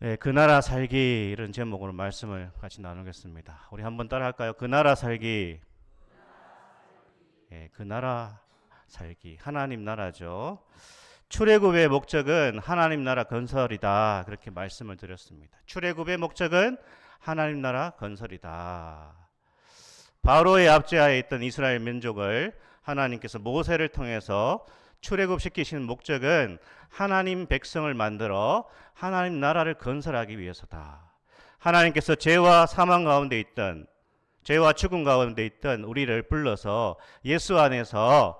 네, 그 나라 살기 이런 제목으로 말씀을 같이 나누겠습니다. 우리 한번 따라 할까요? 그 나라 살기. 예, 그 나라 살기. 하나님 나라죠. 출애굽의 목적은 하나님 나라 건설이다. 그렇게 말씀을 드렸습니다. 출애굽의 목적은 하나님 나라 건설이다. 바로의 압제하에 있던 이스라엘 민족을 하나님께서 모세를 통해서 출애굽시키시는 목적은 하나님 백성을 만들어 하나님 나라를 건설하기 위해서다. 하나님께서 죄와 사망 가운데 있던, 죄와 죽음 가운데 있던 우리를 불러서 예수 안에서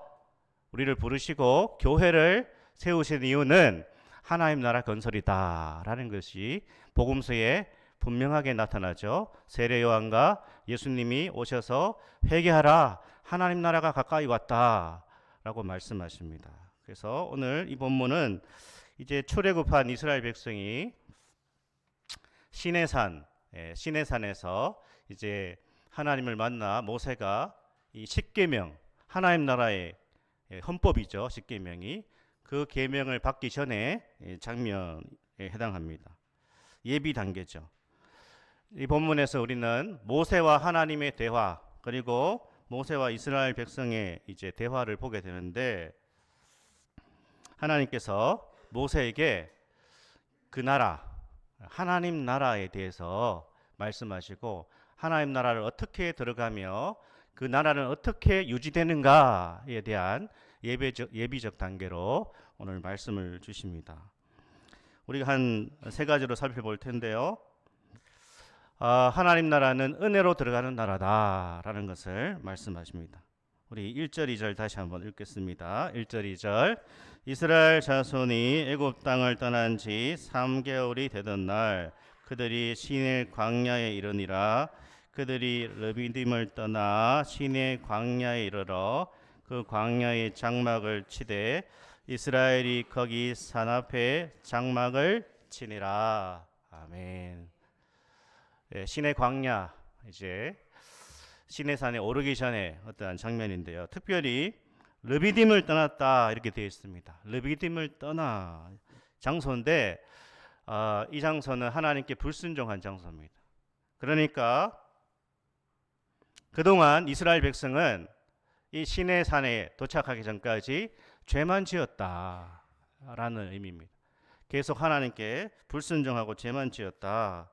우리를 부르시고 교회를 세우신 이유는 하나님 나라 건설이다라는 것이 복음서에 분명하게 나타나죠. 세례 요한과 예수님이 오셔서 회개하라, 하나님 나라가 가까이 왔다라고 말씀하십니다. 그래서 오늘 이 본문은 이제 출애굽한 이스라엘 백성이 시내산에서 이제 하나님을 만나 모세가 이 십계명, 하나님 나라의 헌법이죠. 십계명이 그 계명을 받기 전에 장면에 해당합니다. 예비 단계죠. 이 본문에서 우리는 모세와 하나님의 대화, 그리고 모세와 이스라엘 백성의 이제 대화를 보게 되는데, 하나님께서 모세에게 그 나라, 하나님 나라에 대해서 말씀하시고, 하나님 나라를 어떻게 들어가며 그 나라는 어떻게 유지되는가에 대한 예비적 단계로 오늘 말씀을 주십니다. 우리가 한 세 가지로 살펴볼 텐데요. 하나님 나라는 은혜로 들어가는 나라다라는 것을 말씀하십니다. 우리 1절 2절 다시 한번 읽겠습니다. 1절 2절 이스라엘 자손이 애굽 땅을 떠난 지 3개월이 되던 날 그들이 시내 광야에 이르니라. 그들이 르비딤을 떠나 시내 광야에 이르러 그 광야의 장막을 치되 이스라엘이 거기 산 앞에 장막을 치니라. 아멘. 네, 시내 광야, 이제 시내산에 오르기 전에 어떠한 장면인데요. 특별히 르비딤을 떠났다 이렇게 되어 있습니다. 르비딤을 떠나 장소인데 이 장소는 하나님께 불순종한 장소입니다. 그러니까 그동안 이스라엘 백성은 이 시내산에 도착하기 전까지 죄만 지었다라는 의미입니다. 계속 하나님께 불순종하고 죄만 지었다.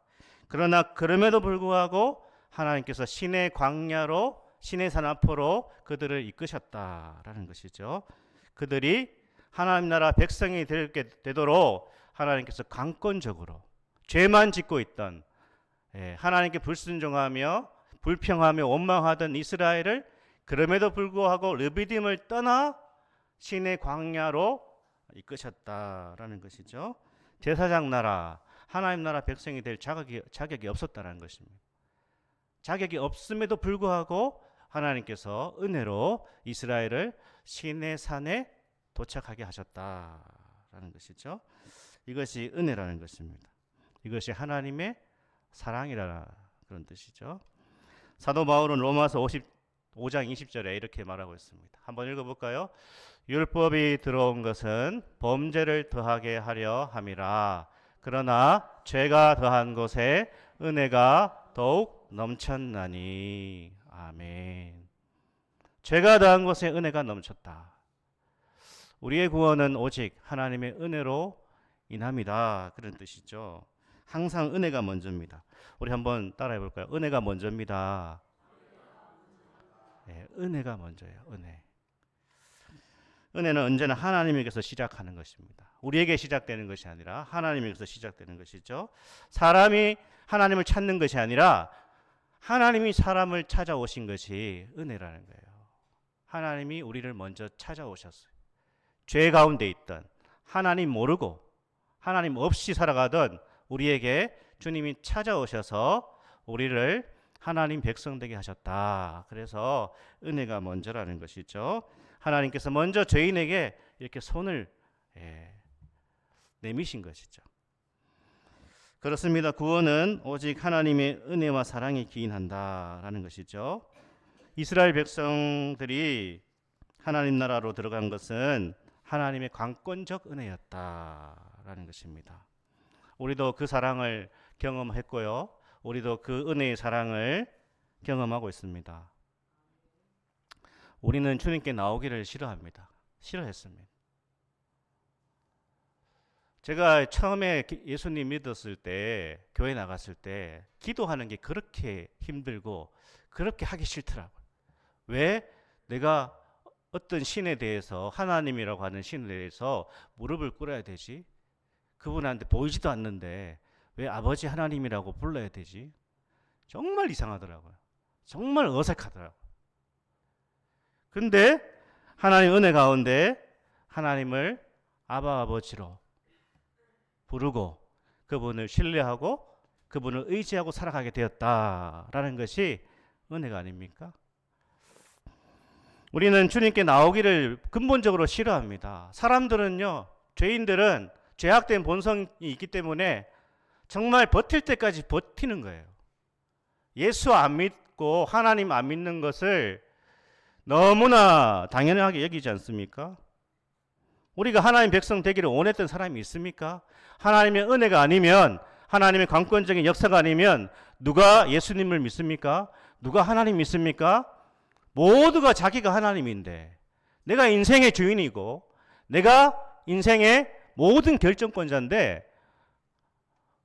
그러나 그럼에도 불구하고 하나님께서 시내 광야로 시내산 앞으로 그들을 이끄셨다라는 것이죠. 그들이 하나님 나라 백성이 되도록 하나님께서 강권적으로 죄만 짓고 있던, 하나님께 불순종하며 불평하며 원망하던 이스라엘을 그럼에도 불구하고 르비딤을 떠나 시내 광야로 이끄셨다라는 것이죠. 제사장 나라, 하나님 나라 백성이 될 자격이 없었다는 것입니다. 자격이 없음에도 불구하고 하나님께서 은혜로 이스라엘을 시내산에 도착하게 하셨다라는 것이죠. 이것이 은혜라는 것입니다. 이것이 하나님의 사랑이라는 그런 뜻이죠. 사도 바울은 로마서 5장 20절에 이렇게 말하고 있습니다. 한번 읽어볼까요? 율법이 들어온 것은 범죄를 더하게 하려 함이라. 그러나 죄가 더한 곳에 은혜가 더욱 넘쳤나니. 아멘. 죄가 더한 곳에 은혜가 넘쳤다. 우리의 구원은 오직 하나님의 은혜로 인함이다. 그런 뜻이죠. 항상 은혜가 먼저입니다. 우리 한번 따라해 볼까요? 은혜가 먼저입니다. 네, 은혜가 먼저예요. 은혜는 언제나 하나님에게서 시작하는 것입니다. 우리에게 시작되는 것이 아니라 하나님에게서 시작되는 것이죠. 사람이 하나님을 찾는 것이 아니라 하나님이 사람을 찾아오신 것이 은혜라는 거예요. 하나님이 우리를 먼저 찾아오셨어요. 죄 가운데 있던, 하나님 모르고 하나님 없이 살아가던 우리에게 주님이 찾아오셔서 우리를 하나님 백성 되게 하셨다. 그래서 은혜가 먼저라는 것이죠. 하나님께서 먼저 죄인에게 이렇게 손을 내미신 것이죠. 그렇습니다. 구원은 오직 하나님의 은혜와 사랑에 기인한다라는 것이죠. 이스라엘 백성들이 하나님 나라로 들어간 것은 하나님의 강권적 은혜였다라는 것입니다. 우리도 그 사랑을 경험했고요. 우리도 그 은혜의 사랑을 경험하고 있습니다. 우리는 주님께 나오기를 싫어합니다. 싫어했습니다. 제가 처음에 예수님 믿었을 때, 교회 나갔을 때 기도하는 게 그렇게 힘들고 그렇게 하기 싫더라고요. 왜? 내가 어떤 신에 대해서, 하나님이라고 하는 신에 대해서 무릎을 꿇어야 되지? 그분한테 보이지도 않는데 왜 아버지 하나님이라고 불러야 되지? 정말 이상하더라고요. 정말 어색하더라고요. 근데 하나님 은혜 가운데 하나님을 아바 아버지로 부르고 그분을 신뢰하고 그분을 의지하고 살아가게 되었다라는 것이 은혜가 아닙니까? 우리는 주님께 나오기를 근본적으로 싫어합니다. 사람들은요, 죄인들은 죄악된 본성이 있기 때문에 정말 버틸 때까지 버티는 거예요. 예수 안 믿고 하나님 안 믿는 것을 너무나 당연하게 여기지 않습니까? 우리가 하나님 백성 되기를 원했던 사람이 있습니까? 하나님의 은혜가 아니면, 하나님의 강권적인 역사가 아니면 누가 예수님을 믿습니까? 누가 하나님 믿습니까? 모두가 자기가 하나님인데, 내가 인생의 주인이고 내가 인생의 모든 결정권자인데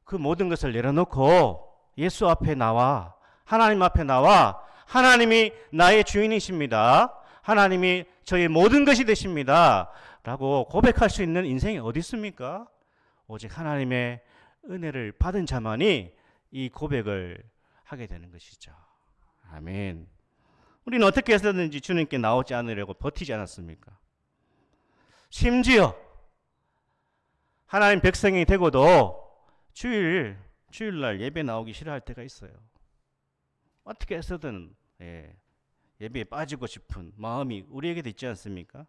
그 모든 것을 내려놓고 예수 앞에 나와, 하나님 앞에 나와 하나님이 나의 주인이십니다, 하나님이 저의 모든 것이 되십니다 라고 고백할 수 있는 인생이 어디 있습니까? 오직 하나님의 은혜를 받은 자만이 이 고백을 하게 되는 것이죠. 아멘. 우리는 어떻게 해서든지 주님께 나오지 않으려고 버티지 않았습니까? 심지어 하나님 백성이 되고도 주일날 예배 나오기 싫어할 때가 있어요. 어떻게 해서든 예배에 빠지고 싶은 마음이 우리에게도 있지 않습니까?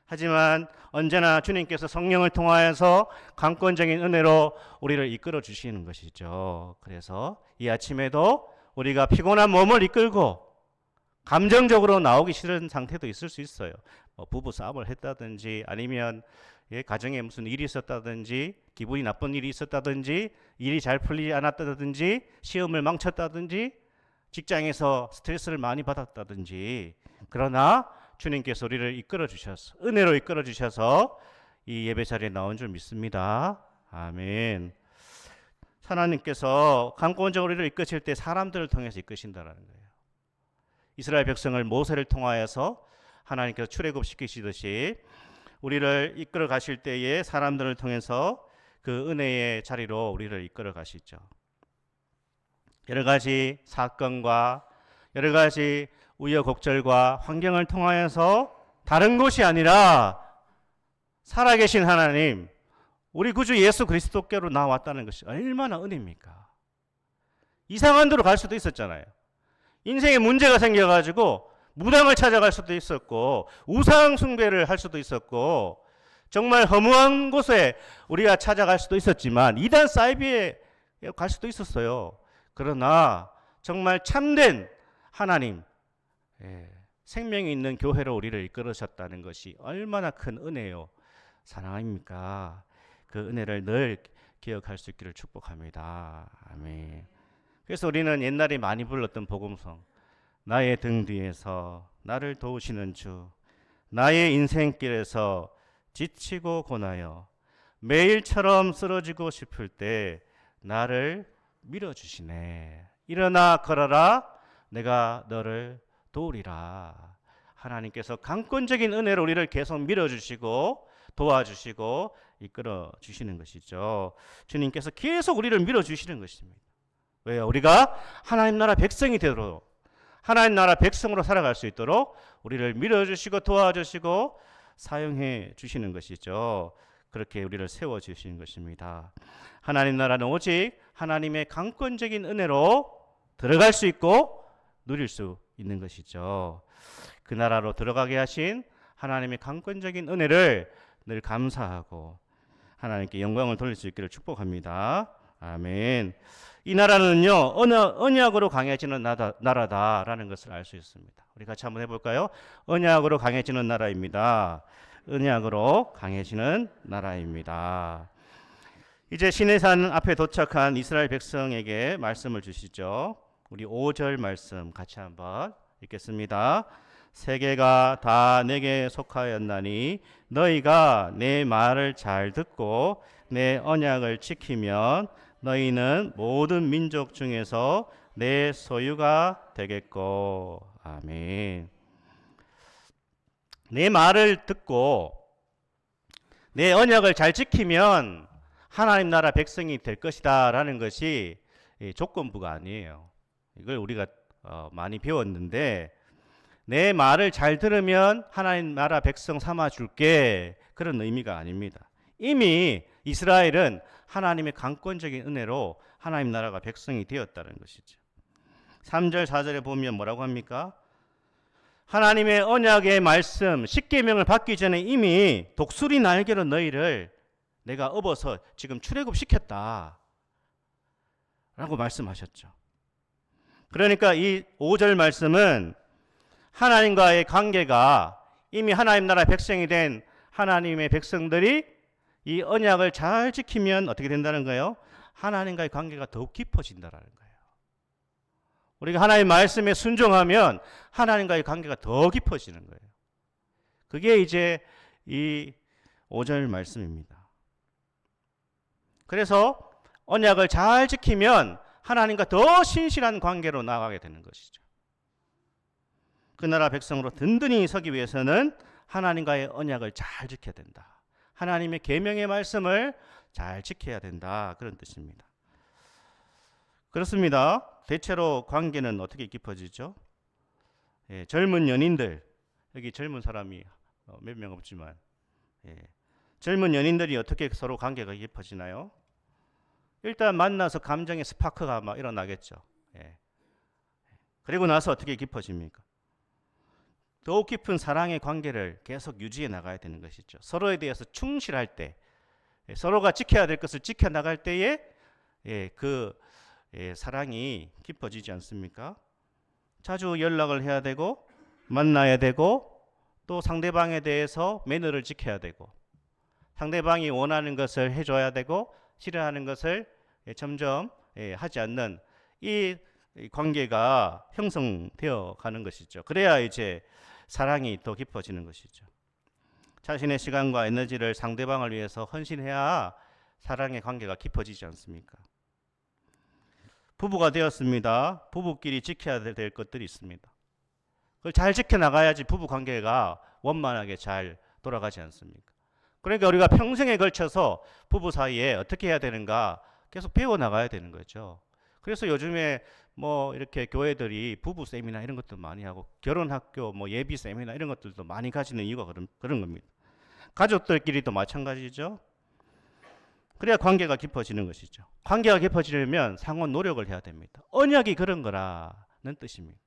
하지만 언제나 주님께서 성령을 통하여서 강권적인 은혜로 우리를 이끌어 주시는 것이죠. 그래서 이 아침에도 우리가 피곤한 몸을 이끌고 감정적으로 나오기 싫은 상태도 있을 수 있어요. 부부 싸움을 했다든지 아니면 가정에 무슨 일이 있었다든지 기분이 나쁜 일이 있었다든지 일이 잘 풀리지 않았다든지 시험을 망쳤다든지 직장에서 스트레스를 많이 받았다든지, 그러나 주님께서 우리를 이끌어 주셔서, 은혜로 이끌어 주셔서 이 예배 자리에 나온 줄 믿습니다. 아멘. 하나님께서 강권적으로 우리를 이끄실 때 사람들을 통해서 이끄신다라는 거예요. 이스라엘 백성을 모세를 통하여서 하나님께서 출애굽시키시듯이 우리를 이끌어 가실 때에 사람들을 통해서 그 은혜의 자리로 우리를 이끌어 가시죠. 여러 가지 사건과 여러 가지 우여곡절과 환경을 통하여서 다른 곳이 아니라 살아계신 하나님, 우리 구주 예수 그리스도께로 나왔다는 것이 얼마나 은혜입니까? 이상한 데로 갈 수도 있었잖아요. 인생에 문제가 생겨가지고 무당을 찾아갈 수도 있었고 우상 숭배를 할 수도 있었고 정말 허무한 곳에 우리가 찾아갈 수도 있었지만 이단 사이비에 갈 수도 있었어요. 그러나 정말 참된 하나님, 생명이 있는 교회로 우리를 이끌으셨다는 것이 얼마나 큰 은혜요 사랑입니까? 그 은혜를 늘 기억할 수 있기를 축복합니다. 아멘. 그래서 우리는 옛날에 많이 불렀던 복음성, 나의 등 뒤에서 나를 도우시는 주, 나의 인생길에서 지치고 고나여 매일처럼 쓰러지고 싶을 때 나를 밀어주시네. 일어나 걸어라, 내가 너를 도우리라. 하나님께서 강권적인 은혜로 우리를 계속 밀어주시고 도와주시고 이끌어 주시는 것이죠. 주님께서 계속 우리를 밀어주시는 것입니다. 왜요? 우리가 하나님 나라 백성이 되도록, 하나님 나라 백성으로 살아갈 수 있도록 우리를 밀어주시고 도와주시고 사용해 주시는 것이죠. 그렇게 우리를 세워주시는 것입니다. 하나님 나라는 오직 하나님의 강권적인 은혜로 들어갈 수 있고 누릴 수 있는 것이죠. 그 나라로 들어가게 하신 하나님의 강권적인 은혜를 늘 감사하고 하나님께 영광을 돌릴 수 있기를 축복합니다. 아멘. 이 나라는요, 언약으로 강해지는 나라다라는 것을 알 수 있습니다. 우리 같이 한번 해볼까요? 언약으로 강해지는 나라입니다. 언약으로 강해지는 나라입니다. 이제 시내산 앞에 도착한 이스라엘 백성에게 말씀을 주시죠. 우리 5절 말씀 같이 한번 읽겠습니다. 세계가 다 내게 속하였나니 너희가 내 말을 잘 듣고 내 언약을 지키면 너희는 모든 민족 중에서 내 소유가 되겠고. 아멘. 내 말을 듣고 내 언약을 잘 지키면 하나님 나라 백성이 될 것이다 라는 것이 조건부가 아니에요. 이걸 우리가 많이 배웠는데, 내 말을 잘 들으면 하나님 나라 백성 삼아 줄게, 그런 의미가 아닙니다. 이미 이스라엘은 하나님의 강권적인 은혜로 하나님 나라가 백성이 되었다는 것이죠. 3절 4절에 보면 뭐라고 합니까? 하나님의 언약의 말씀 십계명을 받기 전에 이미 독수리 날개로 너희를 내가 업어서 지금 출애굽 시켰다 라고 말씀하셨죠. 그러니까 이 5절 말씀은 하나님과의 관계가, 이미 하나님 나라 백성이 된 하나님의 백성들이 이 언약을 잘 지키면 어떻게 된다는 거예요? 하나님과의 관계가 더욱 깊어진다는 거예요. 우리가 하나님의 말씀에 순종하면 하나님과의 관계가 더 깊어지는 거예요. 그게 이제 이 5절 말씀입니다. 그래서 언약을 잘 지키면 하나님과 더 신실한 관계로 나아가게 되는 것이죠. 그 나라 백성으로 든든히 서기 위해서는 하나님과의 언약을 잘 지켜야 된다. 하나님의 계명의 말씀을 잘 지켜야 된다. 그런 뜻입니다. 그렇습니다. 대체로 관계는 어떻게 깊어지죠? 젊은 연인들, 여기 젊은 사람이 몇 명 없지만, 젊은 연인들이 어떻게 서로 관계가 깊어지나요? 일단 만나서 감정의 스파크가 막 일어나겠죠. 그리고 나서 어떻게 깊어집니까? 더욱 깊은 사랑의 관계를 계속 유지해 나가야 되는 것이죠. 서로에 대해서 충실할 때, 서로가 지켜야 될 것을 지켜나갈 때에 그 사랑이 깊어지지 않습니까? 자주 연락을 해야 되고 만나야 되고, 또 상대방에 대해서 매너를 지켜야 되고, 상대방이 원하는 것을 해줘야 되고 싫어하는 것을 점점 하지 않는 이 관계가 형성되어 가는 것이죠. 그래야 이제 사랑이 더 깊어지는 것이죠. 자신의 시간과 에너지를 상대방을 위해서 헌신해야 사랑의 관계가 깊어지지 않습니까? 부부가 되었습니다. 부부끼리 지켜야 될 것들이 있습니다. 그걸 잘 지켜나가야지 부부 관계가 원만하게 잘 돌아가지 않습니까? 그러니까 우리가 평생에 걸쳐서 부부 사이에 어떻게 해야 되는가 계속 배워나가야 되는 거죠. 그래서 요즘에 뭐 이렇게 교회들이 부부 세미나 이런 것도 많이 하고, 결혼학교 뭐 예비 세미나 이런 것들도 많이 가지는 이유가 그런 겁니다. 가족들끼리도 마찬가지죠. 그래야 관계가 깊어지는 것이죠. 관계가 깊어지려면 상호 노력을 해야 됩니다. 언약이 그런 거라는 뜻입니다.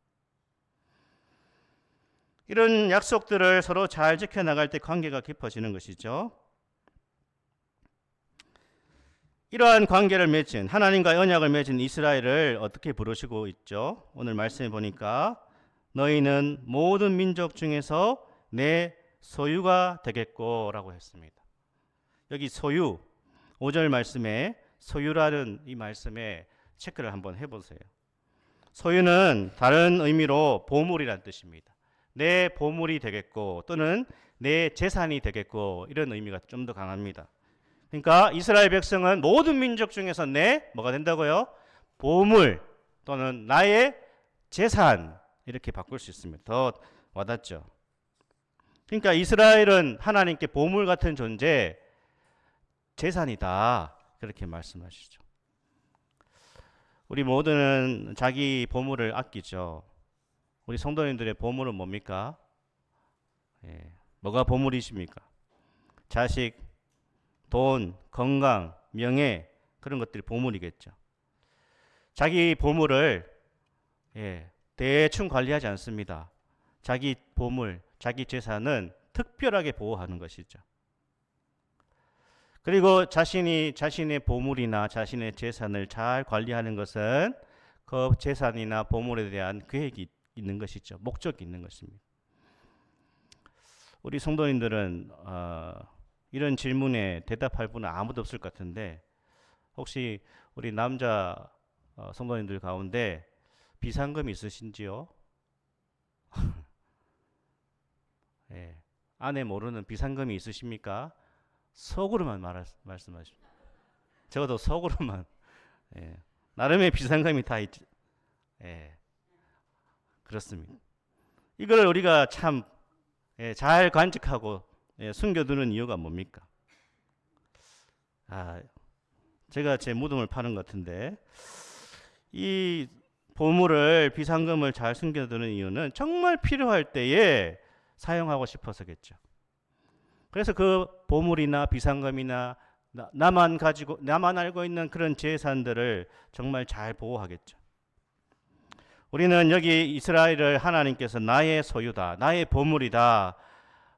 이런 약속들을 서로 잘 지켜나갈 때 관계가 깊어지는 것이죠. 이러한 관계를 맺은, 하나님과의 언약을 맺은 이스라엘을 어떻게 부르시고 있죠? 오늘 말씀해 보니까 너희는 모든 민족 중에서 내 소유가 되겠고 라고 했습니다. 여기 소유, 5절 말씀에 소유라는 이 말씀에 체크를 한번 해보세요. 소유는 다른 의미로 보물이란 뜻입니다. 내 보물이 되겠고, 또는 내 재산이 되겠고, 이런 의미가 좀 더 강합니다. 그러니까 이스라엘 백성은 모든 민족 중에서 내 뭐가 된다고요? 보물 또는 나의 재산, 이렇게 바꿀 수 있습니다. 더 와닿죠. 그러니까 이스라엘은 하나님께 보물 같은 존재, 재산이다, 그렇게 말씀하시죠. 우리 모두는 자기 보물을 아끼죠. 우리 성도님들의 보물은 뭡니까? 뭐가 보물이십니까? 자식, 돈, 건강, 명예, 그런 것들이 보물이겠죠. 자기 보물을 대충 관리하지 않습니다. 자기 보물, 자기 재산은 특별하게 보호하는 것이죠. 그리고 자신의 보물이나 자신의 재산을 잘 관리하는 것은 그 재산이나 보물에 대한 계획이 있는 것이죠. 목적이 있는 것입니다. 우리 성도님들은 이런 질문에 대답할 분은 아무도 없을 것 같은데, 혹시 우리 남자 성도님들 가운데 비상금 있으신지요? 예. 아내 모르는 비상금이 있으십니까? 속으로만 말씀하십시오. 적어도 속으로만. 예. 나름의 비상금이 다 있지. 예. 그렇습니다. 이걸 우리가 참 잘 관측하고 숨겨두는 이유가 뭡니까? 제가 제 무덤을 파는 것 같은데, 이 보물을, 비상금을 잘 숨겨두는 이유는 정말 필요할 때에 사용하고 싶어서겠죠. 그래서 그 보물이나 비상금이나 나만 알고 있는 그런 재산들을 정말 잘 보호하겠죠. 우리는 여기 이스라엘을 하나님께서 나의 소유다, 나의 보물이다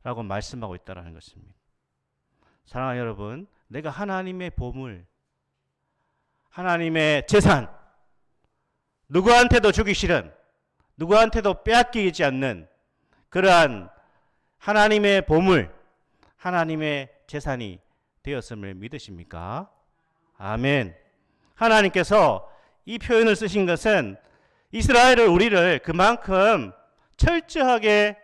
라고 말씀하고 있다는 것입니다. 사랑하는 여러분, 내가 하나님의 보물, 하나님의 재산, 누구한테도 주기 싫은, 누구한테도 빼앗기지 않는 그러한 하나님의 보물, 하나님의 재산이 되었음을 믿으십니까? 아멘. 하나님께서 이 표현을 쓰신 것은 우리를 그만큼 철저하게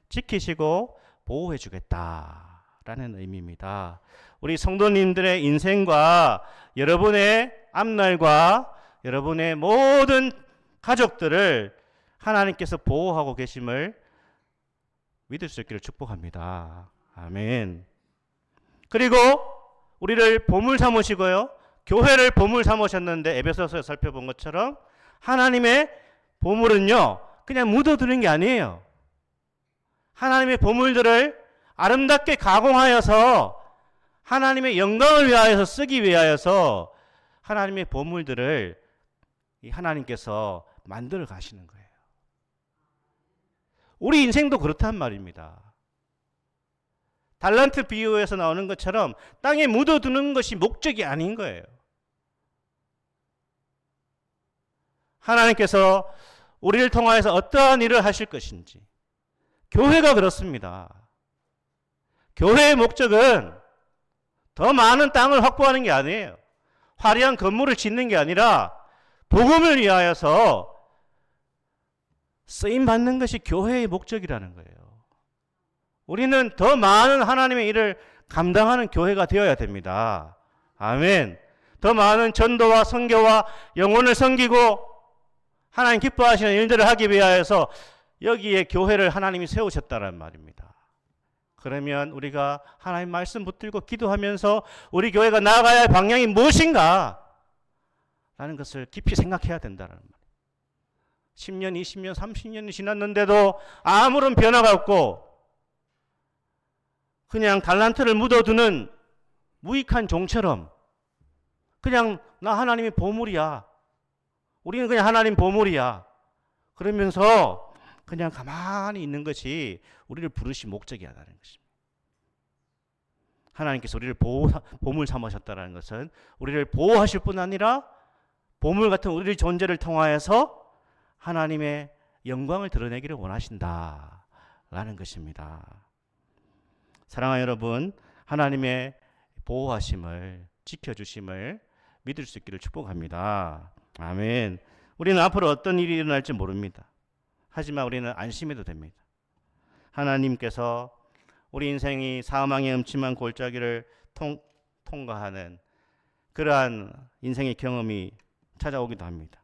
지키시고 보호해 주겠다라는 의미입니다. 우리 성도님들의 인생과 여러분의 앞날과 여러분의 모든 가족들을 하나님께서 보호하고 계심을 믿을 수 있기를 축복합니다. 아멘. 그리고 우리를 보물 삼으시고요, 교회를 보물 삼으셨는데 에베소서에 살펴본 것처럼 하나님의 보물은요 그냥 묻어두는 게 아니에요. 하나님의 보물들을 아름답게 가공하여서 하나님의 영광을 위하여서 쓰기 위하여서 하나님의 보물들을 하나님께서 만들어 가시는 거예요. 우리 인생도 그렇단 말입니다. 달란트 비유에서 나오는 것처럼 땅에 묻어두는 것이 목적이 아닌 거예요. 하나님께서 우리를 통하여서 어떠한 일을 하실 것인지. 교회가 그렇습니다. 교회의 목적은 더 많은 땅을 확보하는 게 아니에요. 화려한 건물을 짓는 게 아니라 복음을 위하여서 쓰임 받는 것이 교회의 목적이라는 거예요. 우리는 더 많은 하나님의 일을 감당하는 교회가 되어야 됩니다. 아멘. 더 많은 전도와 선교와 영혼을 섬기고 하나님 기뻐하시는 일들을 하기 위하여서 여기에 교회를 하나님이 세우셨다는 말입니다. 그러면 우리가 하나님 말씀 붙들고 기도하면서 우리 교회가 나아가야 할 방향이 무엇인가? 라는 것을 깊이 생각해야 된다는 말이에요. 10년, 20년, 30년이 지났는데도 아무런 변화가 없고 그냥 달란트를 묻어두는 무익한 종처럼 그냥 나 하나님의 보물이야. 우리는 그냥 하나님 보물이야. 그러면서 그냥 가만히 있는 것이 우리를 부르신 목적이 아니라는 것입니다. 하나님께서 우리를 보물 삼으셨다는 것은 우리를 보호하실 뿐 아니라 보물 같은 우리의 존재를 통하여서 하나님의 영광을 드러내기를 원하신다라는 것입니다. 사랑하는 여러분, 하나님의 보호하심을, 지켜주심을 믿을 수 있기를 축복합니다. 아멘. 우리는 앞으로 어떤 일이 일어날지 모릅니다. 하지만 우리는 안심해도 됩니다. 하나님께서 우리 인생이 사망의 음침한 골짜기를 통과하는 그러한 인생의 경험이 찾아오기도 합니다.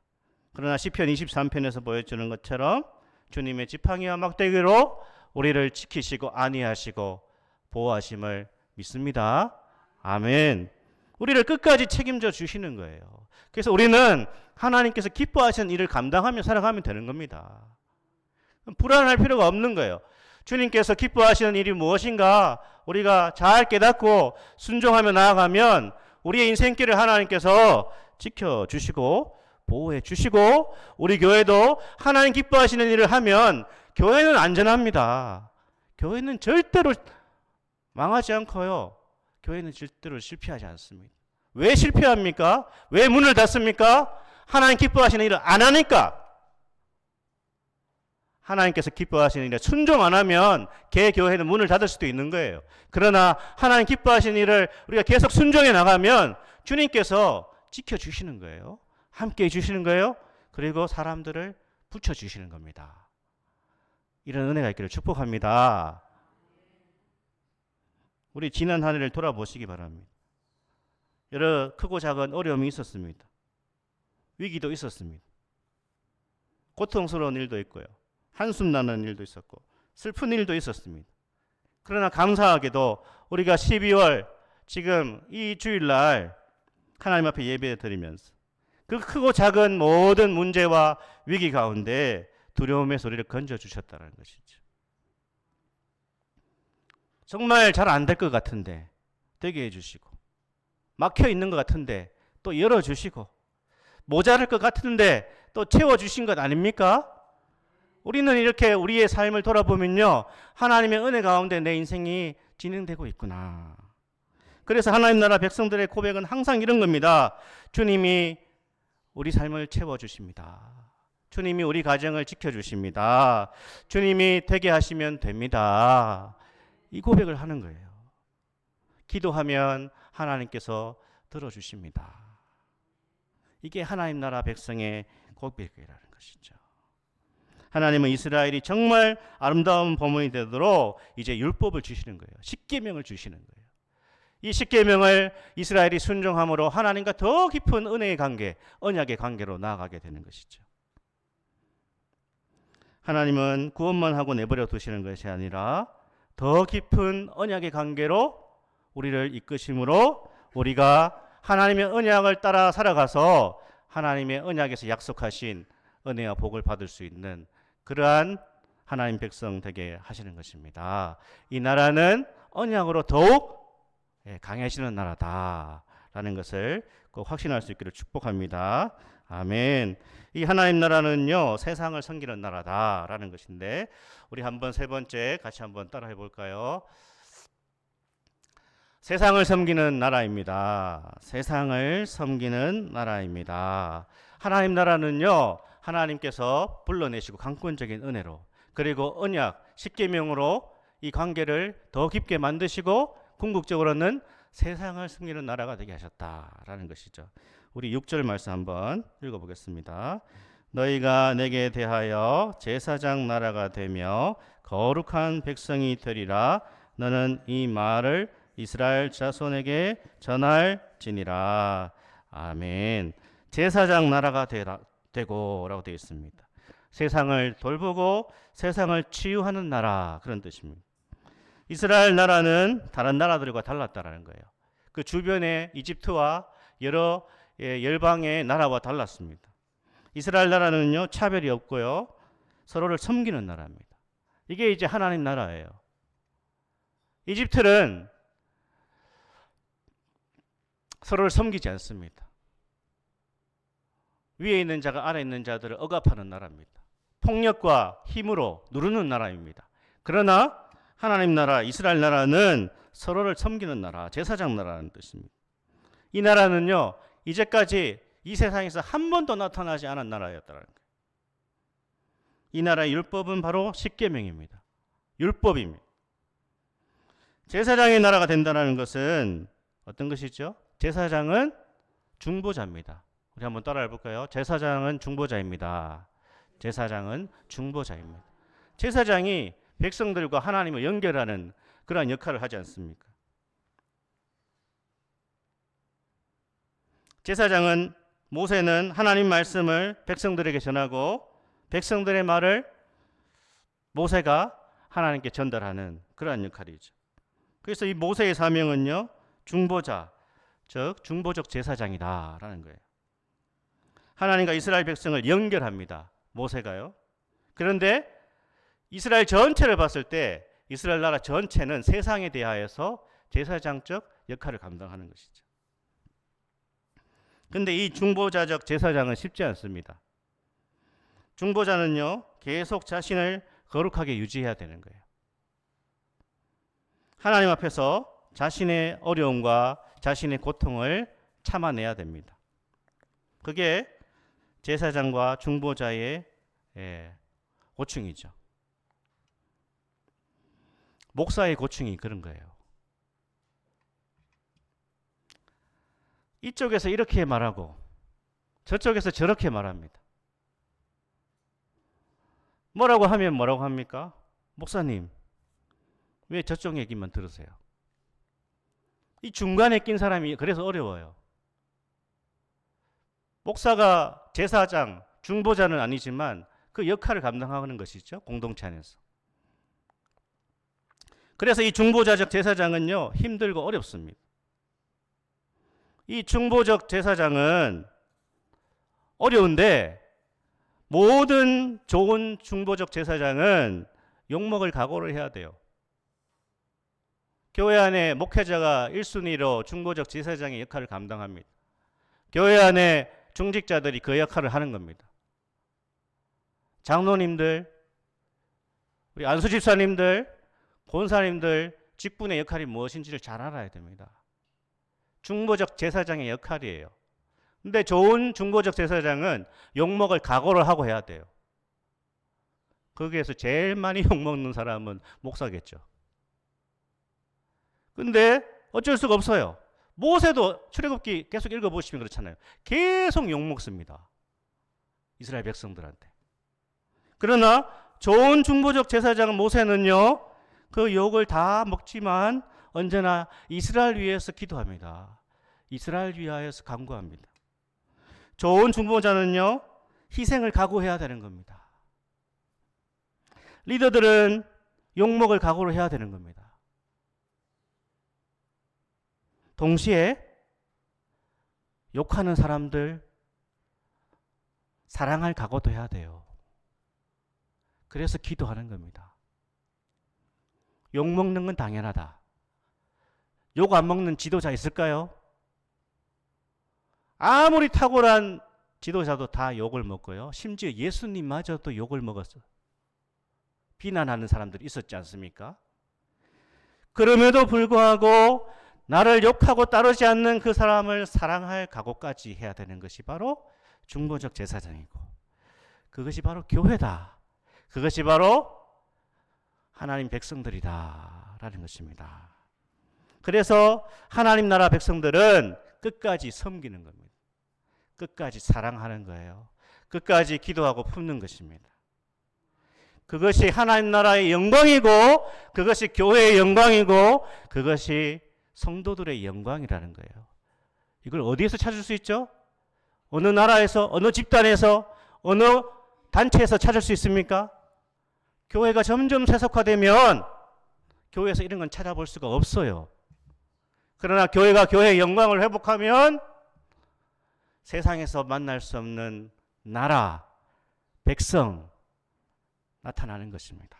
그러나 시편 23편에서 보여주는 것처럼 주님의 지팡이와 막대기로 우리를 지키시고 안위하시고 보호하심을 믿습니다. 아멘. 우리를 끝까지 책임져 주시는 거예요. 그래서 우리는 하나님께서 기뻐하시는 일을 감당하며 살아가면 되는 겁니다. 불안할 필요가 없는 거예요. 주님께서 기뻐하시는 일이 무엇인가 우리가 잘 깨닫고 순종하며 나아가면 우리의 인생길을 하나님께서 지켜주시고 보호해주시고 우리 교회도 하나님 기뻐하시는 일을 하면 교회는 안전합니다. 교회는 절대로 망하지 않고요. 교회는 절대로 실패하지 않습니다. 왜 실패합니까? 왜 문을 닫습니까? 하나님 기뻐하시는 일을 안 하니까. 하나님께서 기뻐하시는 일에 순종 안 하면 개 교회는 문을 닫을 수도 있는 거예요. 그러나 하나님 기뻐하시는 일을 우리가 계속 순종해 나가면 주님께서 지켜주시는 거예요. 함께 해주시는 거예요. 그리고 사람들을 붙여주시는 겁니다. 이런 은혜가 있기를 축복합니다. 우리 지난 한 해를 돌아보시기 바랍니다. 여러 크고 작은 어려움이 있었습니다. 위기도 있었습니다. 고통스러운 일도 있고요. 한숨 나는 일도 있었고 슬픈 일도 있었습니다. 그러나 감사하게도 우리가 12월 지금 이 주일날 하나님 앞에 예배 드리면서 그 크고 작은 모든 문제와 위기 가운데 두려움의 소리를 건져주셨다는 것이죠. 정말 잘 안 될 것 같은데 되게 해주시고, 막혀 있는 것 같은데 또 열어주시고, 모자랄 것 같은데 또 채워주신 것 아닙니까? 우리는 이렇게 우리의 삶을 돌아보면요, 하나님의 은혜 가운데 내 인생이 진행되고 있구나. 그래서 하나님 나라 백성들의 고백은 항상 이런 겁니다. 주님이 우리 삶을 채워주십니다. 주님이 우리 가정을 지켜주십니다. 주님이 되게 하시면 됩니다. 이 고백을 하는 거예요. 기도하면 하나님께서 들어주십니다. 이게 하나님 나라 백성의 고백이라는 것이죠. 하나님은 이스라엘이 정말 아름다운 범원이 되도록 이제 율법을 주시는 거예요. 십계명을 주시는 거예요. 이 십계명을 이스라엘이 순종함으로 하나님과 더 깊은 은혜의 관계, 언약의 관계로 나아가게 되는 것이죠. 하나님은 구원만 하고 내버려 두시는 것이 아니라 더 깊은 언약의 관계로 우리를 이끄심으로 우리가 하나님의 언약을 따라 살아가서 하나님의 언약에서 약속하신 은혜와 복을 받을 수 있는 그러한 하나님 백성 되게 하시는 것입니다. 이 나라는 언약으로 더욱 강해지는 나라다라는 것을 꼭 확신할 수 있기를 축복합니다. 아멘. 이 하나님 나라는요, 세상을 섬기는 나라다라는 것인데, 우리 한번 세 번째 같이 한번 따라해 볼까요? 세상을 섬기는 나라입니다. 세상을 섬기는 나라입니다. 하나님 나라는요, 하나님께서 불러내시고 강권적인 은혜로, 그리고 언약, 십계명으로 이 관계를 더 깊게 만드시고 궁극적으로는 세상을 섬기는 나라가 되게 하셨다라는 것이죠. 우리 6절 말씀 한번 읽어보겠습니다. 너희가 내게 대하여 제사장 나라가 되며 거룩한 백성이 되리라. 너는 이 말을 이스라엘 자손에게 전할지니라. 아멘. 제사장 나라가 되고 라고 되어 있습니다. 세상을 돌보고 세상을 치유하는 나라, 그런 뜻입니다. 이스라엘 나라는 다른 나라들과 달랐다라는 거예요. 그 주변의 이집트와 여러 열방의 나라와 달랐습니다. 이스라엘 나라는요, 차별이 없고요, 서로를 섬기는 나라입니다. 이게 이제 하나님 나라예요. 이집트는 서로를 섬기지 않습니다. 위에 있는 자가 아래 있는 자들을 억압하는 나라입니다. 폭력과 힘으로 누르는 나라입니다. 그러나 하나님 나라, 이스라엘 나라는 서로를 섬기는 나라, 제사장 나라라는 뜻입니다. 이 나라는요, 이제까지 이 세상에서 한 번도 나타나지 않은 나라였다는 거예요. 이 나라의 율법은 바로 십계명입니다. 율법입니다. 제사장의 나라가 된다는 것은 어떤 것이죠? 제사장은 중보자입니다. 우리 한번 따라해 볼까요? 제사장은 중보자입니다. 제사장은 중보자입니다. 제사장이 백성들과 하나님을 연결하는 그러한 역할을 하지 않습니까? 제사장은, 모세는 하나님 말씀을 백성들에게 전하고 백성들의 말을 모세가 하나님께 전달하는 그러한 역할이죠. 그래서 이 모세의 사명은요, 중보자, 즉 중보적 제사장이다라는 거예요. 하나님과 이스라엘 백성을 연결합니다. 모세가요. 그런데 이스라엘 전체를 봤을 때 이스라엘 나라 전체는 세상에 대하여서 제사장적 역할을 감당하는 것이죠. 그런데 이 중보자적 제사장은 쉽지 않습니다. 중보자는요, 계속 자신을 거룩하게 유지해야 되는 거예요. 하나님 앞에서 자신의 어려움과 자신의 고통을 참아내야 됩니다. 그게 제사장과 중보자의 고충이죠. 목사의 고충이 그런 거예요. 이쪽에서 이렇게 말하고 저쪽에서 저렇게 말합니다. 뭐라고 하면 뭐라고 합니까? 목사님, 왜 저쪽 얘기만 들으세요? 이 중간에 낀 사람이 그래서 어려워요. 목사가 제사장, 중보자는 아니지만 그 역할을 감당하는 것이죠. 공동체 안에서. 그래서 이 중보자적 제사장은요, 힘들고 어렵습니다. 이 중보적 제사장은 어려운데 모든 좋은 중보적 제사장은 욕먹을 각오를 해야 돼요. 교회 안에 목회자가 1순위로 중보적 제사장의 역할을 감당합니다. 교회 안에 중직자들이 그 역할을 하는 겁니다. 장로님들, 우리 안수 집사님들, 권사님들 직분의 역할이 무엇인지를 잘 알아야 됩니다. 중보적 제사장의 역할이에요. 근데 좋은 중보적 제사장은 욕먹을 각오를 하고 해야 돼요. 거기에서 제일 많이 욕먹는 사람은 목사겠죠. 근데 어쩔 수가 없어요. 모세도 출애굽기 계속 읽어보시면 그렇잖아요. 계속 욕먹습니다. 이스라엘 백성들한테. 그러나 좋은 중보적 제사장 모세는요, 그 욕을 다 먹지만 언제나 이스라엘 위해서 기도합니다. 이스라엘 위하여서 간구합니다. 좋은 중보자는요, 희생을 각오해야 되는 겁니다. 리더들은 욕먹을 각오를 해야 되는 겁니다. 동시에 욕하는 사람들 사랑할 각오도 해야 돼요. 그래서 기도하는 겁니다. 욕 먹는 건 당연하다. 욕 안 먹는 지도자 있을까요? 아무리 탁월한 지도자도 다 욕을 먹고요. 심지어 예수님마저도 욕을 먹었어요. 비난하는 사람들이 있었지 않습니까? 그럼에도 불구하고 나를 욕하고 따르지 않는 그 사람을 사랑할 각오까지 해야 되는 것이 바로 중보적 제사장이고, 그것이 바로 교회다. 그것이 바로 하나님 백성들이다 라는 것입니다. 그래서 하나님 나라 백성들은 끝까지 섬기는 겁니다. 끝까지 사랑하는 거예요. 끝까지 기도하고 품는 것입니다. 그것이 하나님 나라의 영광이고, 그것이 교회의 영광이고, 그것이 성도들의 영광이라는 거예요. 이걸 어디에서 찾을 수 있죠? 어느 나라에서, 어느 집단에서, 어느 단체에서 찾을 수 있습니까? 교회가 점점 세속화되면 교회에서 이런 건 찾아볼 수가 없어요. 그러나 교회가 교회의 영광을 회복하면 세상에서 만날 수 없는 나라, 백성 나타나는 것입니다.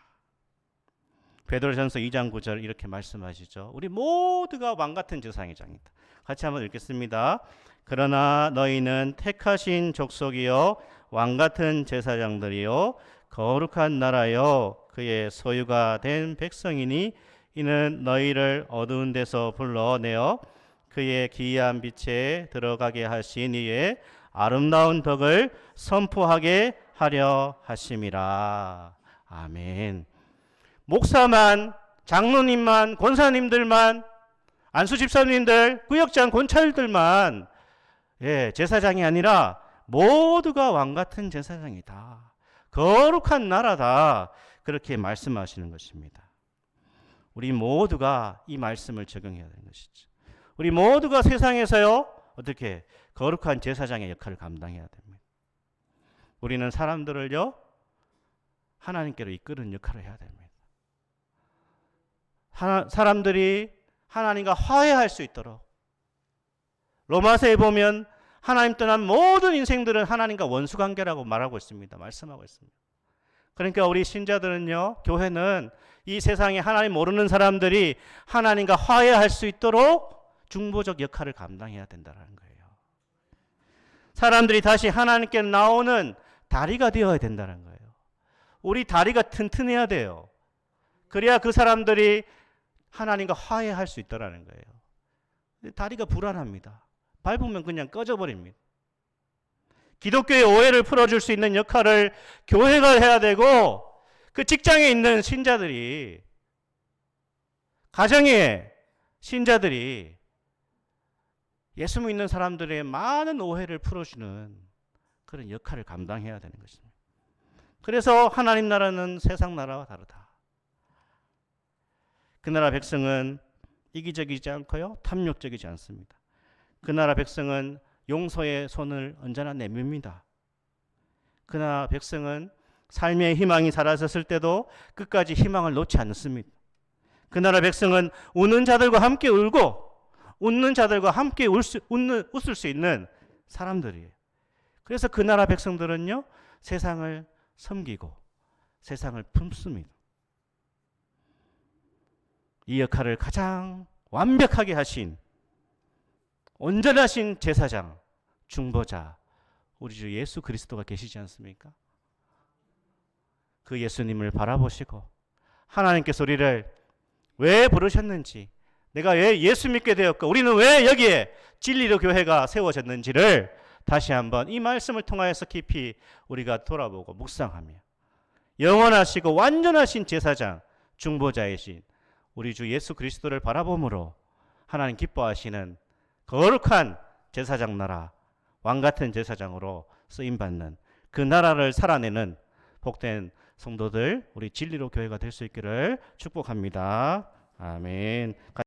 베드로전서 2장 9절 이렇게 말씀하시죠. 우리 모두가 왕같은 제사장이다. 같이 한번 읽겠습니다. 그러나 너희는 택하신 족속이요 왕같은 제사장들이요 거룩한 나라요 그의 소유가 된 백성이니 이는 너희를 어두운 데서 불러내어 그의 기이한 빛에 들어가게 하신 이의 아름다운 덕을 선포하게 하려 하심이라. 아멘. 목사만, 장로님만, 권사님들만, 안수 집사님들, 구역장 권찰들만 제사장이 아니라 모두가 왕같은 제사장이다. 거룩한 나라다. 그렇게 말씀하시는 것입니다. 우리 모두가 이 말씀을 적용해야 되는 것이죠. 우리 모두가 세상에서요, 어떻게 거룩한 제사장의 역할을 감당해야 됩니다. 우리는 사람들을요, 하나님께로 이끄는 역할을 해야 됩니다. 사람들이 하나님과 화해할 수 있도록, 로마서에 보면 하나님 떠난 모든 인생들은 하나님과 원수관계라고 말하고 있습니다. 말씀하고 있습니다. 그러니까 우리 신자들은요, 교회는 이 세상에 하나님 모르는 사람들이 하나님과 화해할 수 있도록 중보적 역할을 감당해야 된다는 거예요. 사람들이 다시 하나님께 나오는 다리가 되어야 된다는 거예요. 우리 다리가 튼튼해야 돼요. 그래야 그 사람들이 하나님과 화해할 수 있다는 거예요. 다리가 불안합니다. 밟으면 그냥 꺼져버립니다. 기독교의 오해를 풀어줄 수 있는 역할을 교회가 해야 되고, 그 직장에 있는 신자들이, 가정의 신자들이 예수 믿는 사람들의 많은 오해를 풀어주는 그런 역할을 감당해야 되는 것입니다. 그래서 하나님 나라는 세상 나라와 다르다. 그 나라 백성은 이기적이지 않고요, 탐욕적이지 않습니다. 그 나라 백성은 용서의 손을 언제나 내밉니다. 그 나라 백성은 삶의 희망이 사라졌을 때도 끝까지 희망을 놓지 않습니다. 그 나라 백성은 우는 자들과 함께 울고 웃는 자들과 함께 웃을 수 있는 사람들이에요. 그래서 그 나라 백성들은요, 세상을 섬기고 세상을 품습니다. 이 역할을 가장 완벽하게 하신 온전하신 제사장, 중보자, 우리 주 예수 그리스도가 계시지 않습니까? 그 예수님을 바라보시고 하나님께서 우리를 왜 부르셨는지, 내가 왜 예수 믿게 되었고 우리는 왜 여기에 진리로 교회가 세워졌는지를 다시 한번 이 말씀을 통하여서 깊이 우리가 돌아보고 묵상하며 영원하시고 완전하신 제사장, 중보자이신 우리 주 예수 그리스도를 바라봄으로 하나님 기뻐하시는 거룩한 제사장 나라, 왕같은 제사장으로 쓰임받는 그 나라를 살아내는 복된 성도들, 우리 진리로 교회가 될 수 있기를 축복합니다. 아멘.